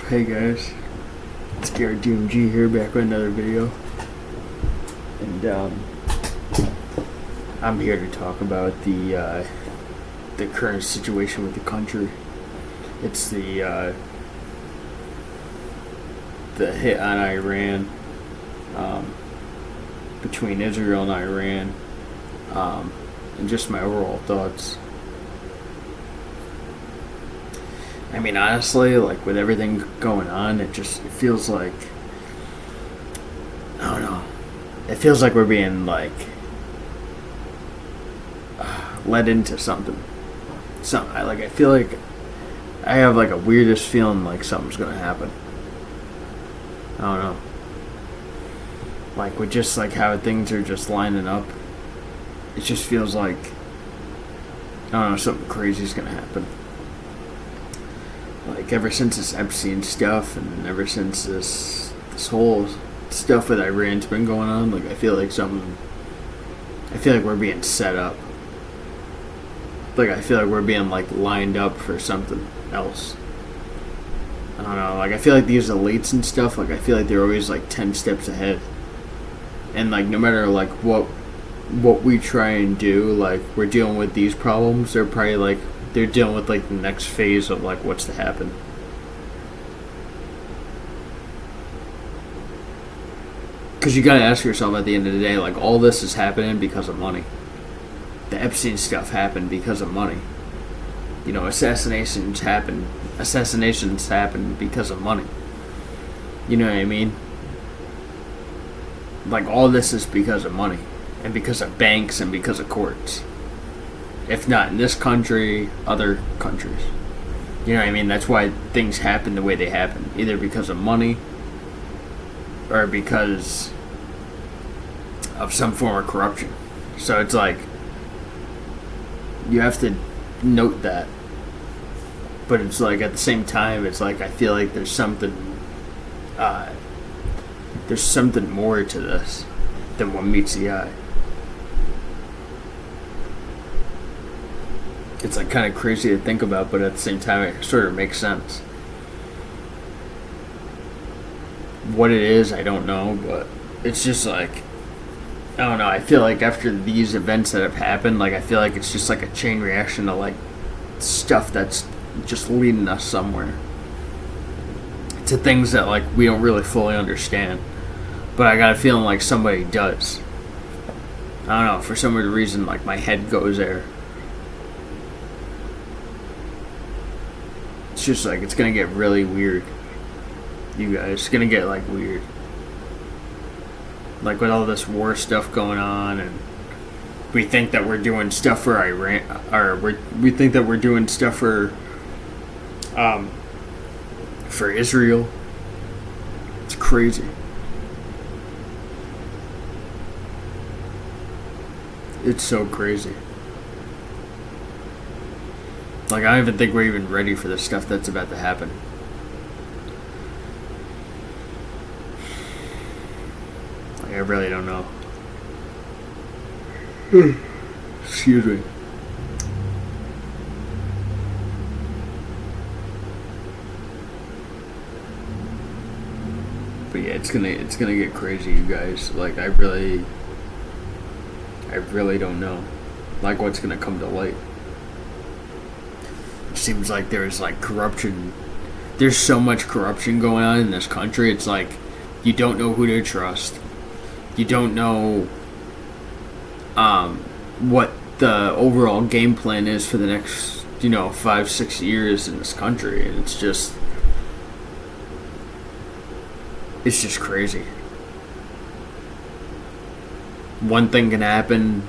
Hey guys, it's Garrett DMG here, back with another video, and I'm here to talk about the current situation with the country. It's the hit on Iran, between Israel and Iran, and just my overall thoughts. I mean, honestly, like, with everything going on, it feels like, I don't know, it feels like we're being, like, led into something. I feel like I have, like, a weirdest feeling like something's gonna happen. I don't know. Like, with just, like, how things are just lining up, it just feels like, I don't know, something crazy's gonna happen. Like, ever since this Epstein stuff, and ever since this whole stuff with Iran's been going on, like, I feel like we're being set up. Like, I feel like we're being, like, lined up for something else. I don't know, like, I feel like these elites and stuff, like, I feel like they're always, like, 10 steps ahead. And, like, no matter, like, what we try and do, like, we're dealing with these problems, they're probably, like, they're dealing with, like, the next phase of, like, what's to happen. Because you gotta ask yourself at the end of the day, like, all this is happening because of money. The Epstein stuff happened because of money. You know, assassinations happen because of money. You know what I mean? Like, all this is because of money. And because of banks and because of courts. If not in this country, other countries. You know what I mean? That's why things happen the way they happen. Either because of money or because of some form of corruption. So it's like, you have to note that. But it's like, at the same time, it's like, I feel like there's something more to this than what meets the eye. It's, like, kind of crazy to think about, but at the same time, it sort of makes sense. What it is, I don't know, but it's just like, I don't know, I feel like after these events that have happened, like, I feel like it's just like a chain reaction to, like, stuff that's just leading us somewhere. To things that, like, we don't really fully understand. But I got a feeling like somebody does. I don't know, for some weird reason, like, my head goes there. It's just like, it's gonna get really weird. You guys, it's gonna get, like, weird. Like, with all this war stuff going on, and we think that we're doing stuff for Iran, or we think that we're doing stuff for Israel. It's crazy. It's so crazy. Like, I don't even think we're even ready for the stuff that's about to happen. Like, I really don't know. Excuse me. But yeah, it's gonna get crazy, you guys. Like, I really don't know, like, what's gonna come to light. It seems like there's, like, corruption. There's so much corruption going on in this country. It's like, you don't know who to trust. You don't know what the overall game plan is for the next, 5-6 years in this country. And it's just crazy. One thing can happen,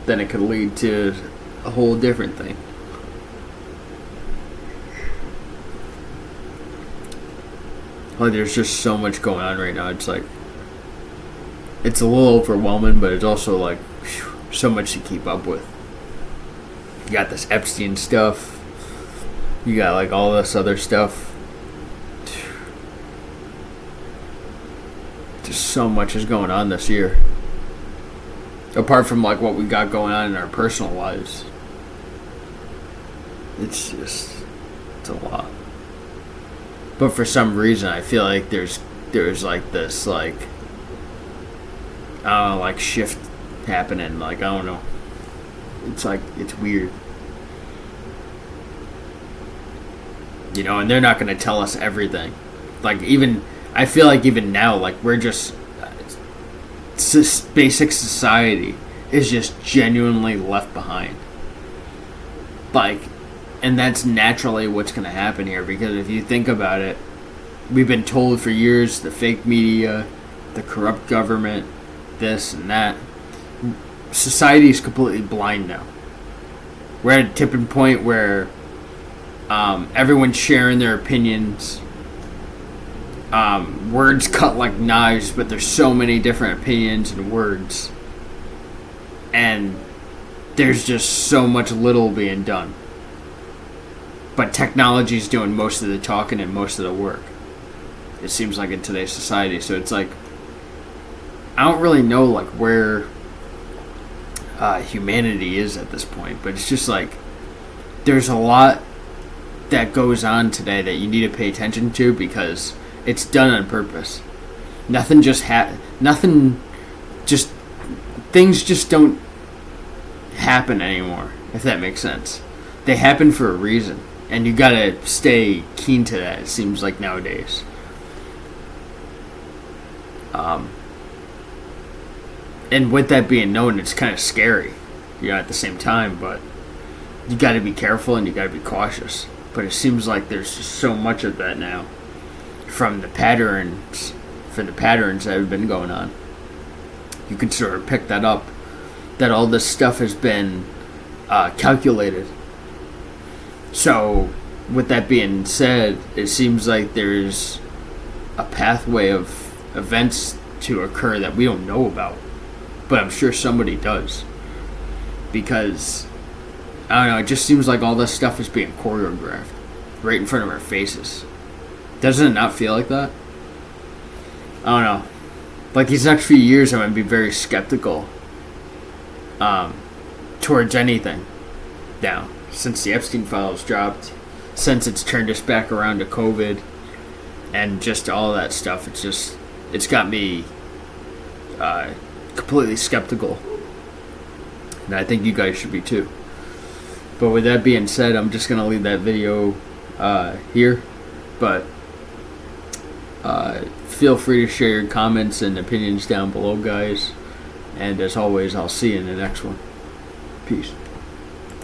then it could lead to a whole different thing. Like, there's just so much going on right now. It's like, it's a little overwhelming, but it's also like, so much to keep up with. You got this Epstein stuff. You got, like, all this other stuff. Just so much is going on this year. Apart from, like, what we got going on in our personal lives. It's a lot. But for some reason, I feel like there's like this like I don't know, like shift happening. Like I don't know. It's like it's weird. You know, and they're not going to tell us everything. Like even I feel like even now, like we're just basic society is just genuinely left behind. Like, and that's naturally what's going to happen here, because if you think about it, we've been told for years the fake media, the corrupt government, this and that. Society is completely blind now. We're at a tipping point where everyone's sharing their opinions. Words cut like knives, but there's so many different opinions and words. And there's just so much little being done. But technology's doing most of the talking and most of the work. It seems like in today's society. So it's like, I don't really know like where humanity is at this point. But it's just like, there's a lot that goes on today that you need to pay attention to, because it's done on purpose. Nothing just things just don't happen anymore, if that makes sense. They happen for a reason, and you gotta stay keen to that, it seems like nowadays. And with that being known, it's kind of scary, you know, at the same time, but you gotta be careful and you gotta be cautious. But it seems like there's just so much of that now from the patterns that have been going on. You can sort of pick that up, that all this stuff has been calculated. So, with that being said, it seems like there's a pathway of events to occur that we don't know about. But I'm sure somebody does. Because, I don't know, it just seems like all this stuff is being choreographed right in front of our faces. Doesn't it not feel like that? I don't know. Like these next few years, I'm going to be very skeptical towards anything now. Since the Epstein files dropped, since it's turned us back around to COVID, and just all that stuff, it's got me completely skeptical. And I think you guys should be too. But with that being said, I'm just going to leave that video here. But feel free to share your comments and opinions down below, guys. And as always, I'll see you in the next one. Peace.